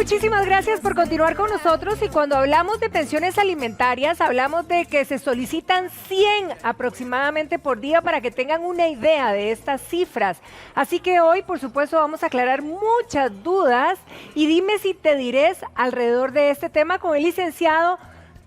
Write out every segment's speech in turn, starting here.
muchísimas gracias por continuar con nosotros y cuando hablamos de pensiones alimentarias, hablamos de que se solicitan 100 aproximadamente por día para que tengan una idea de estas cifras. Así que hoy, por supuesto, vamos a aclarar muchas dudas y dime si te dirés alrededor de este tema con el licenciado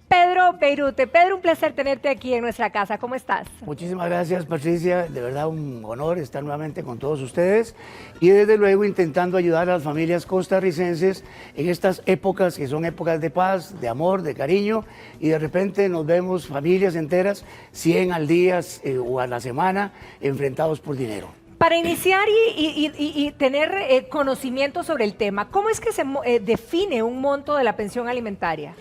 Pedro Beirute. Pedro, un placer tenerte aquí en nuestra casa. ¿Cómo estás? Muchísimas gracias, Patricia. De verdad, un honor estar nuevamente con todos ustedes y desde luego intentando ayudar a las familias costarricenses en estas épocas que son épocas de paz, de amor, de cariño y de repente nos vemos familias enteras, 100 al día o a la semana, enfrentados por dinero. Para iniciar y tener conocimiento sobre el tema, ¿cómo es que se define un monto de la pensión alimentaria?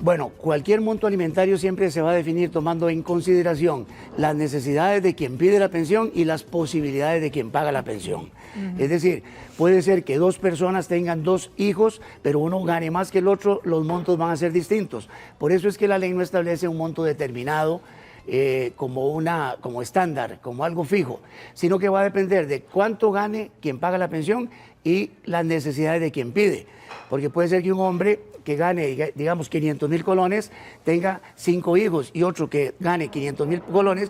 Bueno, cualquier monto alimentario siempre se va a definir tomando en consideración las necesidades de quien pide la pensión y las posibilidades de quien paga la pensión. Es decir, puede ser que dos personas tengan dos hijos, pero uno gane más que el otro, los montos van a ser distintos. Por eso es que la ley no establece un monto determinado como estándar, como algo fijo, sino que va a depender de cuánto gane quien paga la pensión y las necesidades de quien pide. Porque puede ser que un hombre que gane, digamos, 500,000 colones, tenga 5 hijos y otro que gane 500,000 colones,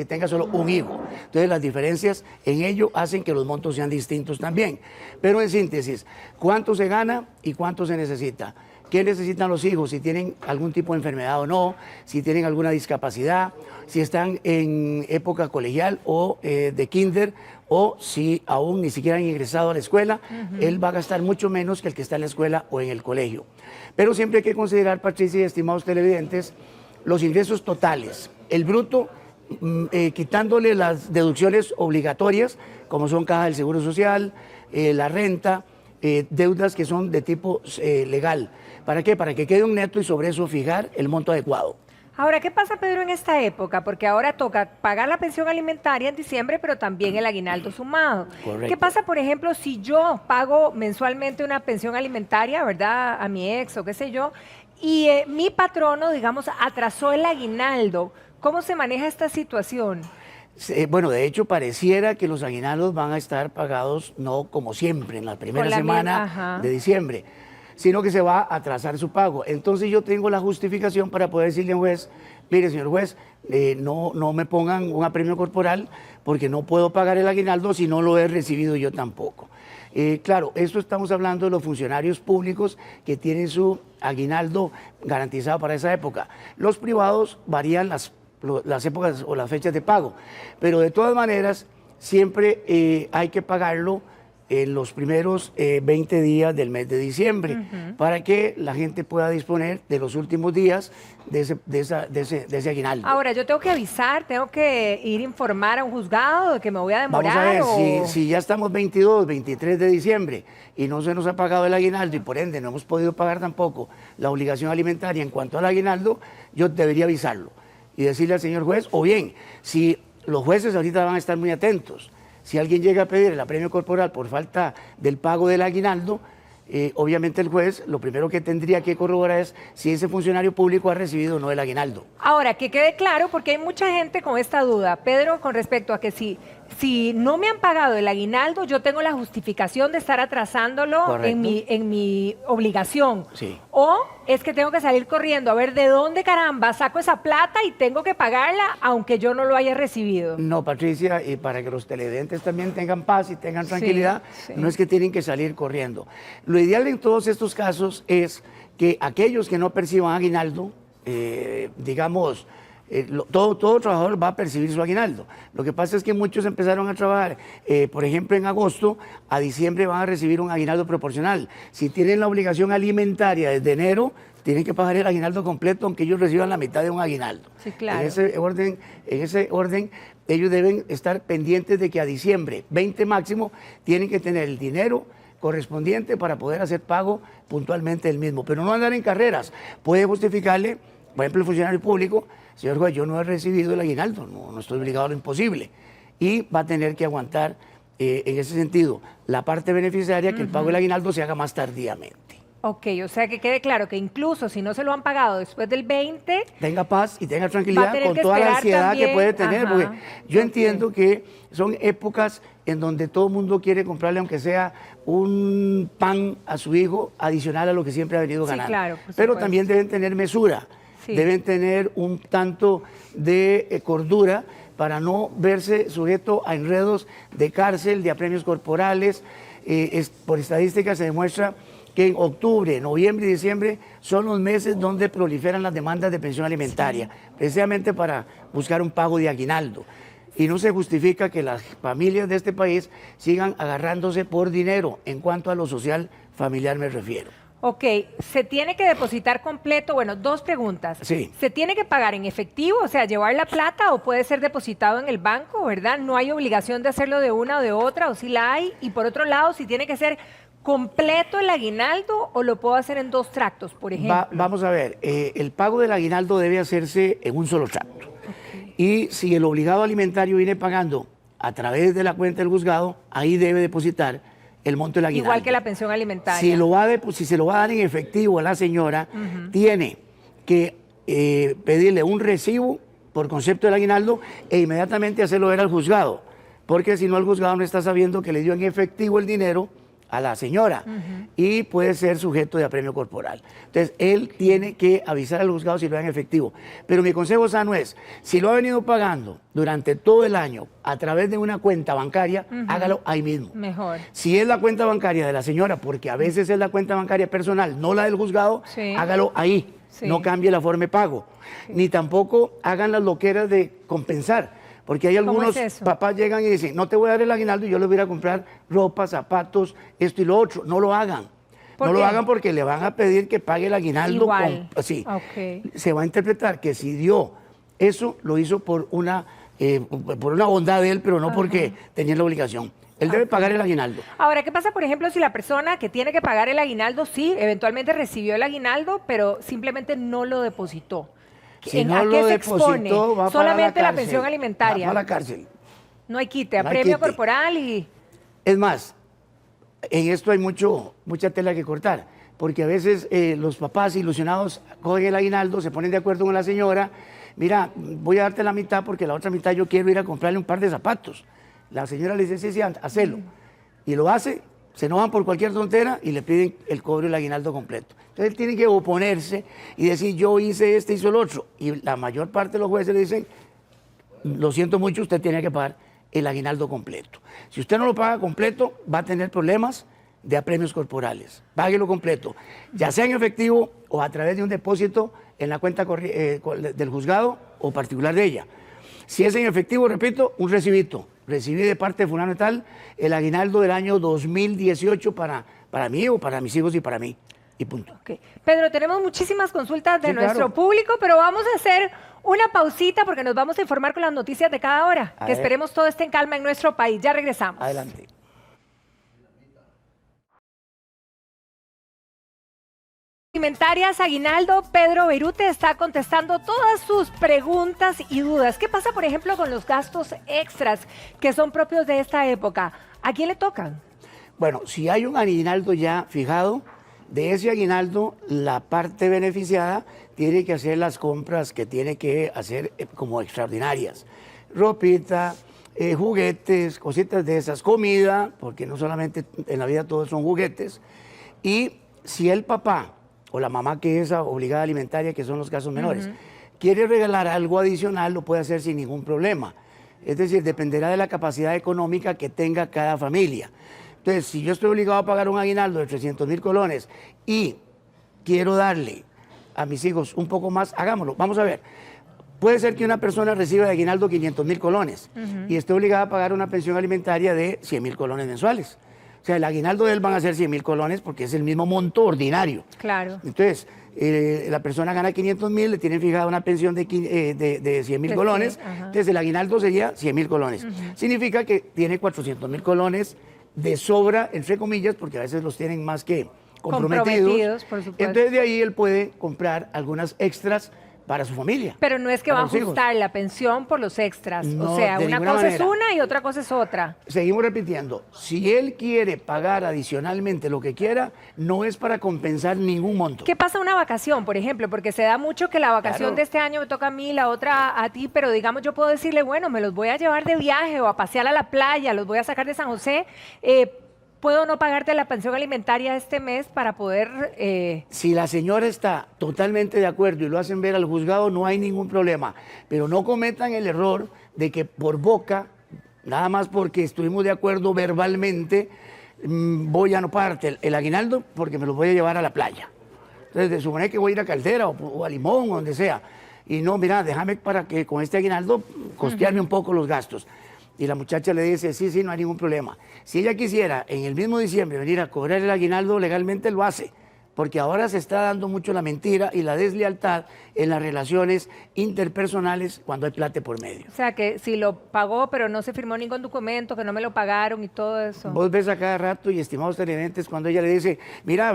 tenga solo un hijo. Entonces las diferencias en ello hacen que los montos sean distintos también. Pero en síntesis, ¿cuánto se gana y cuánto se necesita? ¿Qué necesitan los hijos? Si tienen algún tipo de enfermedad o no, si tienen alguna discapacidad, si están en época colegial o de kinder, o si aún ni siquiera han ingresado a la escuela, él va a gastar mucho menos que el que está en la escuela o en el colegio. Pero siempre hay que considerar, Patricia y estimados televidentes, los ingresos totales. El bruto, quitándole las deducciones obligatorias, como son caja del Seguro Social, la renta, deudas que son de tipo legal. ¿Para qué? Para que quede un neto y sobre eso fijar el monto adecuado. Ahora, ¿qué pasa, Pedro, en esta época? Porque ahora toca pagar la pensión alimentaria en diciembre, pero también el aguinaldo sumado. Correcto. ¿Qué pasa, por ejemplo, si yo pago mensualmente una pensión alimentaria, ¿verdad?, a mi ex o qué sé yo, y mi patrono, digamos, atrasó el aguinaldo? ¿Cómo se maneja esta situación? Bueno, de hecho, pareciera que los aguinaldos van a estar pagados no como siempre, en la primera semana de diciembre, sino que se va a atrasar su pago. Entonces yo tengo la justificación para poder decirle al juez, mire, señor juez, no me pongan un apremio corporal porque no puedo pagar el aguinaldo si no lo he recibido yo tampoco. Claro, esto estamos hablando de los funcionarios públicos que tienen su aguinaldo garantizado para esa época. Los privados varían las épocas o las fechas de pago, pero de todas maneras siempre hay que pagarlo en los primeros 20 días del mes de diciembre, para que la gente pueda disponer de los últimos días de ese aguinaldo. Ahora, yo tengo que avisar, tengo que ir a informar a un juzgado de que me voy a demorar. Vamos a ver, si ya estamos 22, 23 de diciembre y no se nos ha pagado el aguinaldo y por ende no hemos podido pagar tampoco la obligación alimentaria en cuanto al aguinaldo, yo debería avisarlo y decirle al señor juez, o bien, si los jueces ahorita van a estar muy atentos, si alguien llega a pedir el apremio corporal por falta del pago del aguinaldo, obviamente el juez lo primero que tendría que corroborar es si ese funcionario público ha recibido o no el aguinaldo. Ahora, que quede claro, porque hay mucha gente con esta duda, Pedro, con respecto a que si no me han pagado el aguinaldo, yo tengo la justificación de estar atrasándolo en mi obligación. Sí. O es que tengo que salir corriendo a ver de dónde caramba saco esa plata y tengo que pagarla aunque yo no lo haya recibido. No, Patricia, y para que los televidentes también tengan paz y tengan tranquilidad, no es que tienen que salir corriendo. Lo ideal en todos estos casos es que aquellos que no perciban aguinaldo, digamos, todo trabajador va a percibir su aguinaldo. Lo que pasa es que muchos empezaron a trabajar, por ejemplo, en agosto, a diciembre van a recibir un aguinaldo proporcional. Si tienen la obligación alimentaria desde enero, tienen que pagar el aguinaldo completo, aunque ellos reciban la mitad de un aguinaldo. Sí, claro. En ese orden, ellos deben estar pendientes de que a diciembre 20 máximo tienen que tener el dinero correspondiente para poder hacer pago puntualmente del mismo. Pero no andar en carreras. Puede justificarle, por ejemplo, el funcionario público, señor juez, yo no he recibido el aguinaldo, no estoy obligado a lo imposible. Y va a tener que aguantar, en ese sentido, la parte beneficiaria, que el pago del aguinaldo se haga más tardíamente. Ok, o sea que quede claro que incluso si no se lo han pagado después del 20, tenga paz y tenga va a tranquilidad tener con que toda la esperar ansiedad también. que puede tener, Ajá, porque yo ok. entiendo que son épocas en donde todo el mundo quiere comprarle, aunque sea un pan a su hijo, adicional a lo que siempre ha venido Sí, ganando. claro, por Pero supuesto. también deben tener mesura, Sí. deben tener un tanto de cordura para no verse sujeto a enredos de cárcel, de apremios corporales. Por estadística se demuestra que en octubre, noviembre y diciembre son los meses donde proliferan las demandas de pensión alimentaria, precisamente para buscar un pago de aguinaldo. Y no se justifica que las familias de este país sigan agarrándose por dinero, en cuanto a lo social familiar me refiero. Ok, ¿se tiene que depositar completo? Bueno, dos preguntas. Sí. ¿Se tiene que pagar en efectivo, o sea, llevar la plata, o puede ser depositado en el banco, verdad? No hay obligación de hacerlo de una o de otra, o si la hay. Y por otro lado, si tiene que ser completo el aguinaldo o lo puedo hacer en dos tractos, por ejemplo. Vamos a ver, el pago del aguinaldo debe hacerse en un solo tracto. Y si el obligado alimentario viene pagando a través de la cuenta del juzgado, ahí debe depositar el monto del aguinaldo. Igual que la pensión alimentaria. Si se lo va a dar en efectivo a la señora, tiene que pedirle un recibo por concepto del aguinaldo e inmediatamente hacerlo ver al juzgado, porque si no el juzgado no está sabiendo que le dio en efectivo el dinero a la señora y puede ser sujeto de apremio corporal. Entonces, él tiene que avisar al juzgado si lo da en efectivo. Pero mi consejo sano es, si lo ha venido pagando durante todo el año a través de una cuenta bancaria, hágalo ahí mismo. Mejor. Si es la cuenta bancaria de la señora, porque a veces es la cuenta bancaria personal, no la del juzgado, Sí. hágalo ahí. Sí. No cambie la forma de pago. Ni tampoco hagan las loqueras de compensar. Porque hay ¿Cómo algunos es eso? papás llegan y dicen, no te voy a dar el aguinaldo y yo les voy a ir a comprar ropa, zapatos, esto y lo otro. No lo hagan. ¿Por No qué? lo hagan porque le van a pedir que pague el aguinaldo. Igual. Sí. Ok. Se va a interpretar que si dio eso, lo hizo por una bondad de él, pero no porque tenía la obligación. Él debe pagar el aguinaldo. Ahora, ¿qué pasa, por ejemplo, si la persona que tiene que pagar el aguinaldo, sí, eventualmente recibió el aguinaldo, pero simplemente no lo depositó? Si no ¿A lo qué se expone? depositó, va para Solamente la cárcel. pensión alimentaria. Va para la cárcel. No hay quite, No hay apremio quite. corporal y... Es más, en esto hay mucha tela que cortar, porque a veces los papás ilusionados cogen el aguinaldo, se ponen de acuerdo con la señora, mira, voy a darte la mitad porque la otra mitad yo quiero ir a comprarle un par de zapatos. La señora le dice, sí, hacelo. Y lo hace, se enojan por cualquier tontera y le piden el cobro del aguinaldo completo. Entonces él tiene que oponerse y decir, yo hice este, hizo el otro. Y la mayor parte de los jueces le dicen, lo siento mucho, usted tiene que pagar el aguinaldo completo. Si usted no lo paga completo, va a tener problemas de apremios corporales. Páguelo completo, ya sea en efectivo o a través de un depósito en la cuenta del juzgado o particular de ella. Si es en efectivo, repito, un recibito. Recibí de parte de fulano y tal el aguinaldo del año 2018 para mí o para mis hijos y para mí. Y punto. Ok. Pedro, tenemos muchísimas consultas de Sí, nuestro claro. público, pero vamos a hacer una pausita porque nos vamos a informar con las noticias de cada hora. A Que ver. esperemos todo esté en calma en nuestro país. Ya regresamos. Adelante. Alimentarias Aguinaldo, Pedro Beirute está contestando todas sus preguntas y dudas. ¿Qué pasa, por ejemplo, con los gastos extras que son propios de esta época? ¿A quién le tocan? Bueno, si hay un aguinaldo ya fijado, de ese aguinaldo la parte beneficiada tiene que hacer las compras que tiene que hacer como extraordinarias. Ropita, juguetes, cositas de esas, comida, porque no solamente en la vida todos son juguetes. Y si el papá o la mamá que es obligada alimentaria, que son los casos menores, quiere regalar algo adicional, lo puede hacer sin ningún problema. Es decir, dependerá de la capacidad económica que tenga cada familia. Entonces, si yo estoy obligado a pagar un aguinaldo de 300,000 colones y quiero darle a mis hijos un poco más, hagámoslo. Vamos a ver. Puede ser que una persona reciba de aguinaldo 500,000 colones y esté obligada a pagar una pensión alimentaria de 100,000 colones mensuales. O sea, el aguinaldo de él van a ser 100,000 colones porque es el mismo monto ordinario. Claro. Entonces, la persona gana 500,000, le tienen fijada una pensión de 100,000 De colones, 100, ajá. entonces el aguinaldo sería 100,000 colones. Significa que tiene 400,000 colones de sobra, entre comillas, porque a veces los tienen más que comprometidos. Comprometidos, por supuesto. Entonces de ahí él puede comprar algunas extras para su familia. Pero no es que va a para los hijos. ajustar la pensión por los extras. No, o sea, de una ninguna cosa manera. es una y otra cosa es otra. Seguimos repitiendo, si él quiere pagar adicionalmente lo que quiera, no es para compensar ningún monto. ¿Qué pasa una vacación, por ejemplo? Porque se da mucho que la vacación Claro. de este año me toca a mí, la otra a ti, pero digamos yo puedo decirle, bueno, me los voy a llevar de viaje o a pasear a la playa, los voy a sacar de San José. ¿Puedo no pagarte la pensión alimentaria este mes para poder... Si la señora está totalmente de acuerdo y lo hacen ver al juzgado, no hay ningún problema. Pero no cometan el error de que por boca, nada más porque estuvimos de acuerdo verbalmente, voy a no pagarte el aguinaldo porque me lo voy a llevar a la playa. Entonces, de suponer que voy a ir a Caldera o a Limón o donde sea. Y no, mira, déjame para que con este aguinaldo costearme un poco los gastos. Y la muchacha le dice, sí, no hay ningún problema. Si ella quisiera en el mismo diciembre venir a cobrar el aguinaldo, legalmente lo hace. Porque ahora se está dando mucho la mentira y la deslealtad en las relaciones interpersonales cuando hay plata por medio. O sea, que si lo pagó, pero no se firmó ningún documento, que no me lo pagaron y todo eso. Vos ves a cada rato, y estimados televidentes, cuando ella le dice, mira,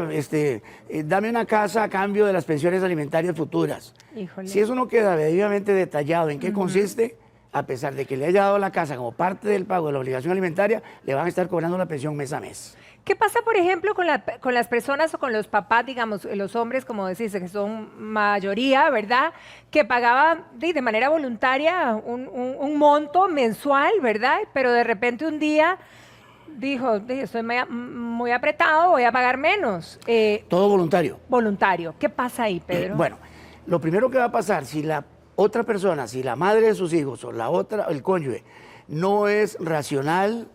dame una casa a cambio de las pensiones alimentarias futuras. Híjole. Si eso no queda debidamente detallado en qué consiste, a pesar de que le haya dado la casa como parte del pago de la obligación alimentaria, le van a estar cobrando la pensión mes a mes. ¿Qué pasa, por ejemplo, con las personas o con los papás, digamos, los hombres, como decís, que son mayoría, ¿verdad? Que pagaban de manera voluntaria un monto mensual, ¿verdad? Pero de repente un día dijo, estoy muy apretado, voy a pagar menos. Todo voluntario. Voluntario. ¿Qué pasa ahí, Pedro? Bueno, lo primero que va a pasar, si la otra persona, si la madre de sus hijos o la otra, el cónyuge, no es racional,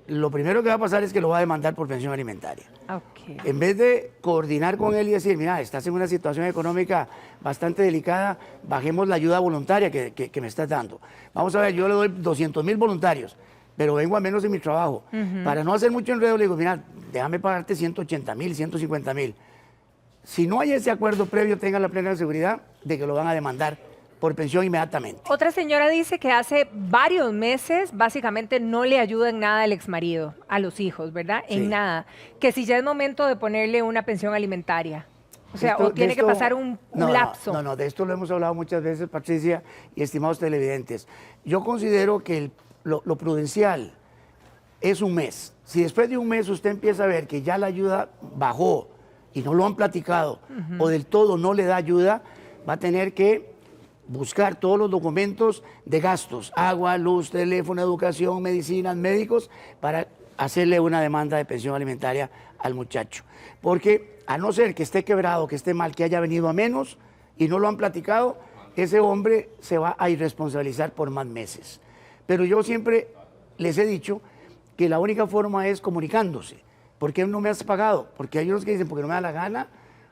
lo primero que va a pasar es que lo va a demandar por pensión alimentaria. Okay. En vez de coordinar con él y decir, mira, estás en una situación económica bastante delicada, bajemos la ayuda voluntaria que me estás dando. Vamos a ver, yo le doy 200,000 voluntarios, pero vengo a menos en mi trabajo. Para no hacer mucho enredo, le digo, mira, déjame pagarte 180,000, 150,000. Si no hay ese acuerdo previo, tenga la plena seguridad de que lo van a demandar por pensión inmediatamente. Otra señora dice que hace varios meses básicamente no le ayuda en nada el exmarido a los hijos, ¿verdad? En Sí. nada. Que si ya es momento de ponerle una pensión alimentaria. O sea, Esto- o tiene de que esto- pasar un no, lapso. No, de esto lo hemos hablado muchas veces, Patricia y estimados televidentes. Yo considero que lo prudencial es un mes. Si después de un mes usted empieza a ver que ya la ayuda bajó y no lo han platicado, o del todo no le da ayuda, va a tener que buscar todos los documentos de gastos, agua, luz, teléfono, educación, medicinas, médicos, para hacerle una demanda de pensión alimentaria al muchacho. Porque a no ser que esté quebrado, que esté mal, que haya venido a menos y no lo han platicado, ese hombre se va a irresponsabilizar por más meses. Pero yo siempre les he dicho que la única forma es comunicándose. ¿Por qué no me has pagado? Porque hay unos que dicen, porque no me da la gana,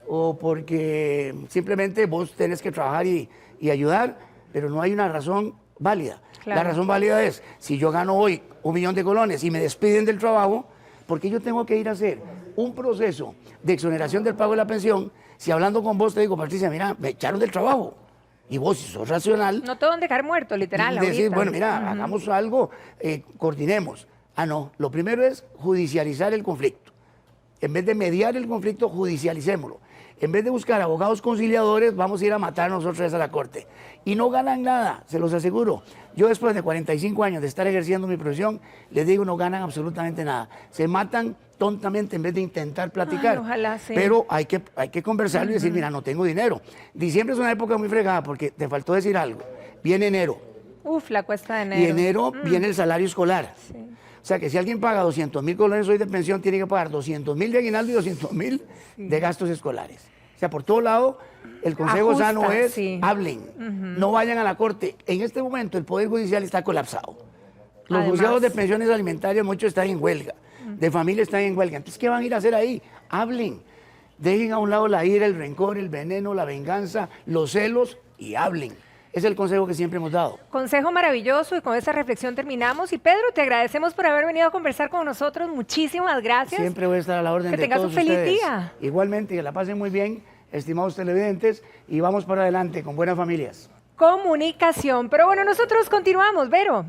o porque simplemente vos tenés que trabajar y ayudar, pero no hay una razón válida. Claro. La razón válida es, si yo gano hoy 1,000,000 de colones y me despiden del trabajo, ¿por qué yo tengo que ir a hacer un proceso de exoneración del pago de la pensión si hablando con vos te digo, Patricia, mira, me echaron del trabajo? Y vos, si sos racional, No te van a dejar muerto, literal. decir, ahorita. bueno, mira, hagamos algo, coordinemos. Ah, no, lo primero es judicializar el conflicto. En vez de mediar el conflicto, judicialicémoslo. En vez de buscar abogados conciliadores, vamos a ir a matar nosotros a la corte. Y no ganan nada, se los aseguro. Yo después de 45 años de estar ejerciendo mi profesión, les digo, no ganan absolutamente nada. Se matan tontamente en vez de intentar platicar. Ay, ojalá, sí. Pero hay que conversarlo y decir, mira, no tengo dinero. Diciembre es una época muy fregada porque te faltó decir algo. Viene enero. Uf, la cuesta de enero. Y enero viene el salario escolar. Sí. O sea que si alguien paga 200,000 colones hoy de pensión, tiene que pagar 200,000 de aguinaldo y 200,000 de gastos escolares. O sea, por todo lado, el consejo Ajusta, sano es, sí. hablen, no vayan a la corte. En este momento el Poder Judicial está colapsado. Los Además. juzgados de pensiones alimentarias, muchos están en huelga, de familia están en huelga. Entonces, ¿qué van a ir a hacer ahí? Hablen. Dejen a un lado la ira, el rencor, el veneno, la venganza, los celos y hablen. Es el consejo que siempre hemos dado. Consejo maravilloso y con esa reflexión terminamos. Y Pedro, te agradecemos por haber venido a conversar con nosotros. Muchísimas gracias. Siempre voy a estar a la orden Que de tengas todos un feliz ustedes. día. Igualmente, que la pasen muy bien, estimados televidentes, y vamos para adelante con buenas familias. Comunicación. Pero bueno, nosotros continuamos, Vero.